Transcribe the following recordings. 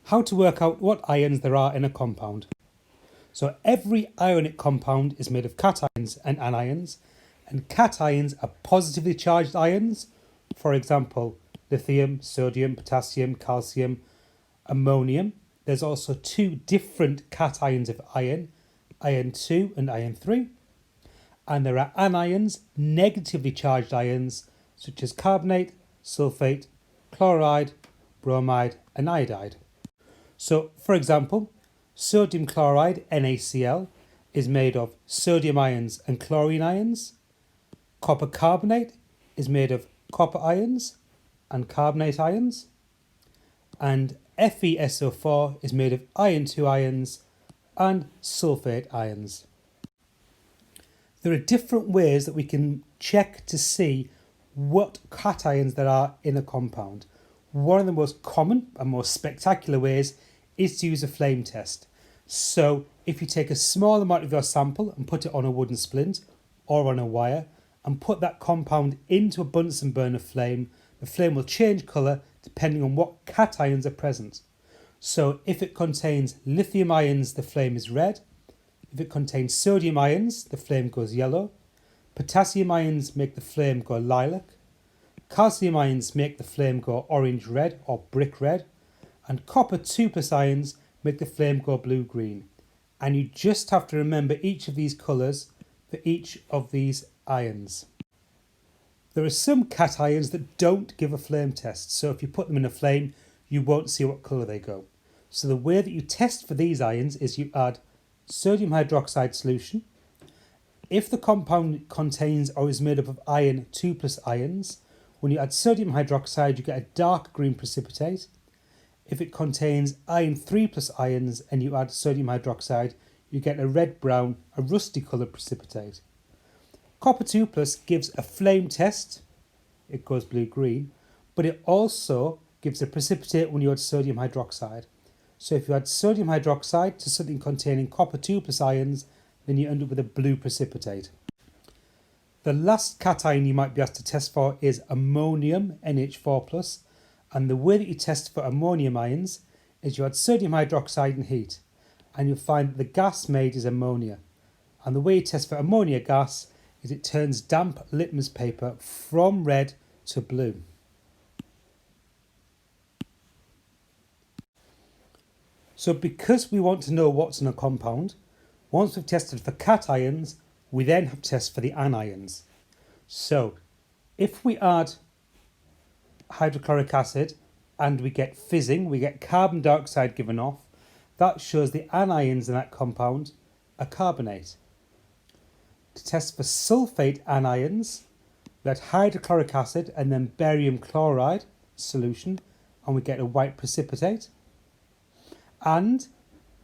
How to work out what ions there are in a compound. So every ionic compound is made of cations and anions, and cations are positively charged ions, for example, lithium, sodium, potassium, calcium, ammonium. There's also two different cations of iron, iron 2 and iron 3. And there are anions, negatively charged ions, such as carbonate, sulfate, chloride, bromide and iodide. So, for example, sodium chloride, NaCl, is made of sodium ions and chlorine ions. Copper carbonate is made of copper ions and carbonate ions. And FeSO4 is made of iron 2 ions and sulfate ions. There are different ways that we can check to see what cations there are in a compound. One of the most common and most spectacular ways is to use a flame test. So if you take a small amount of your sample and put it on a wooden splint or on a wire and put that compound into a Bunsen burner flame, the flame will change colour depending on what cations are present. So if it contains lithium ions, the flame is red. If it contains sodium ions, the flame goes yellow. Potassium ions make the flame go lilac. Calcium ions make the flame go orange red or brick red. And copper 2+ ions make the flame go blue-green. And you just have to remember each of these colours for each of these ions. There are some cations that don't give a flame test, so if you put them in a flame, you won't see what colour they go. So the way that you test for these ions is you add sodium hydroxide solution. If the compound contains or is made up of iron 2+ ions, when you add sodium hydroxide, you get a dark green precipitate. If it contains iron 3+ ions and you add sodium hydroxide, you get a red-brown, a rusty coloured precipitate. Copper 2+ gives a flame test, it goes blue-green, but it also gives a precipitate when you add sodium hydroxide. So if you add sodium hydroxide to something containing copper 2+ ions, then you end up with a blue precipitate. The last cation you might be asked to test for is ammonium, NH4+, and the way that you test for ammonium ions is you add sodium hydroxide and heat, and you'll find that the gas made is ammonia. And the way you test for ammonia gas is it turns damp litmus paper from red to blue. So because we want to know what's in a compound, once we've tested for cations, we then have to test for the anions. So if we add hydrochloric acid and we get fizzing, we get carbon dioxide given off, that shows the anions in that compound are carbonate. To test for sulfate anions, we add hydrochloric acid and then barium chloride solution and we get a white precipitate. And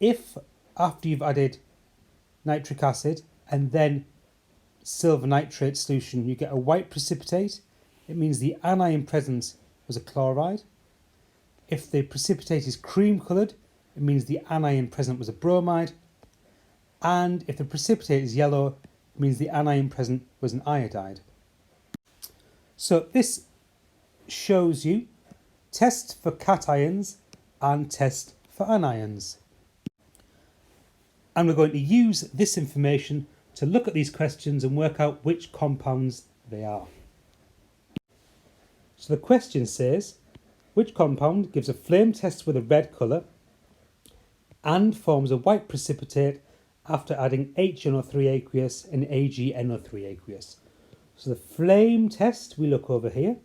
if after you've added nitric acid and then silver nitrate solution you get a white precipitate, it means the anion present was a chloride. If the precipitate is cream coloured, it means the anion present was a bromide. And if the precipitate is yellow, it means the anion present was an iodide. So this shows you test for cations and test for anions. And we're going to use this information to look at these questions and work out which compounds they are. So the question says, which compound gives a flame test with a red colour and forms a white precipitate after adding HNO3 aqueous and AgNO3 aqueous? So the flame test, we look over here,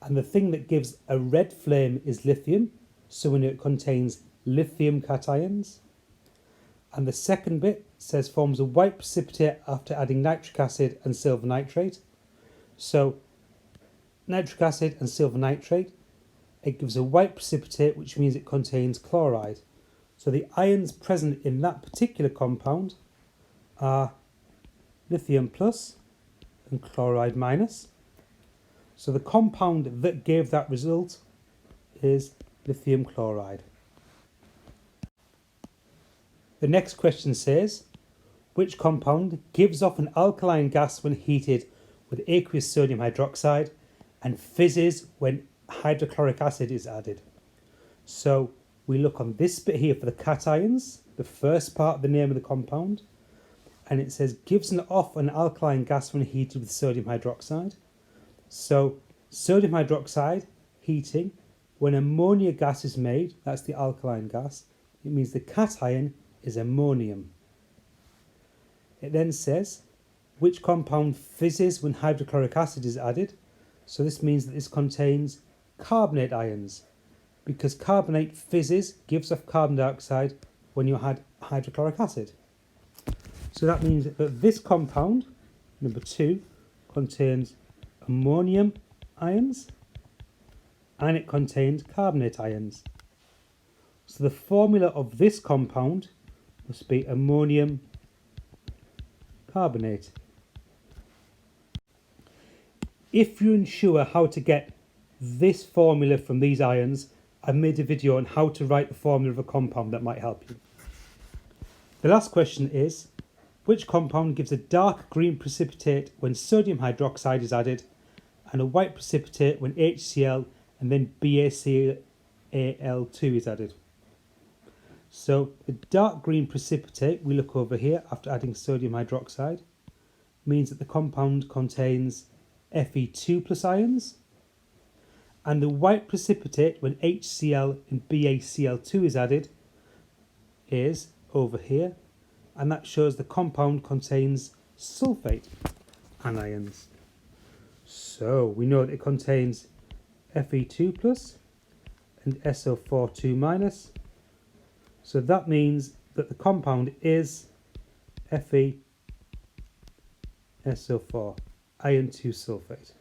and the thing that gives a red flame is lithium, so we know it contains lithium cations. And the second bit says forms a white precipitate after adding nitric acid and silver nitrate. So nitric acid and silver nitrate, it gives a white precipitate, which means it contains chloride. So the ions present in that particular compound are lithium plus and chloride minus. So the compound that gave that result is lithium chloride. The next question says, which compound gives off an alkaline gas when heated with aqueous sodium hydroxide and fizzes when hydrochloric acid is added? So we look on this bit here for the cations, the first part of the name of the compound, and it says gives off an alkaline gas when heated with sodium hydroxide. So sodium hydroxide heating, when ammonia gas is made, that's the alkaline gas, it means the cation is ammonium. It then says which compound fizzes when hydrochloric acid is added. So this means that this contains carbonate ions, because carbonate fizzes, gives off carbon dioxide when you add hydrochloric acid. So that means that this compound, number 2, contains ammonium ions and it contains carbonate ions. So the formula of this compound must be ammonium carbonate. If you're unsure how to get this formula from these ions, I've made a video on how to write the formula of a compound that might help you. The last question is, which compound gives a dark green precipitate when sodium hydroxide is added and a white precipitate when HCl and then BaCl2 is added? So the dark green precipitate, we look over here after adding sodium hydroxide, means that the compound contains Fe2 plus ions, and the white precipitate when HCl and BaCl2 is added is over here, and that shows the compound contains sulfate anions. So we know that it contains Fe2 plus and SO4 minus. So that means that the compound is FeSO4, iron 2 sulfate.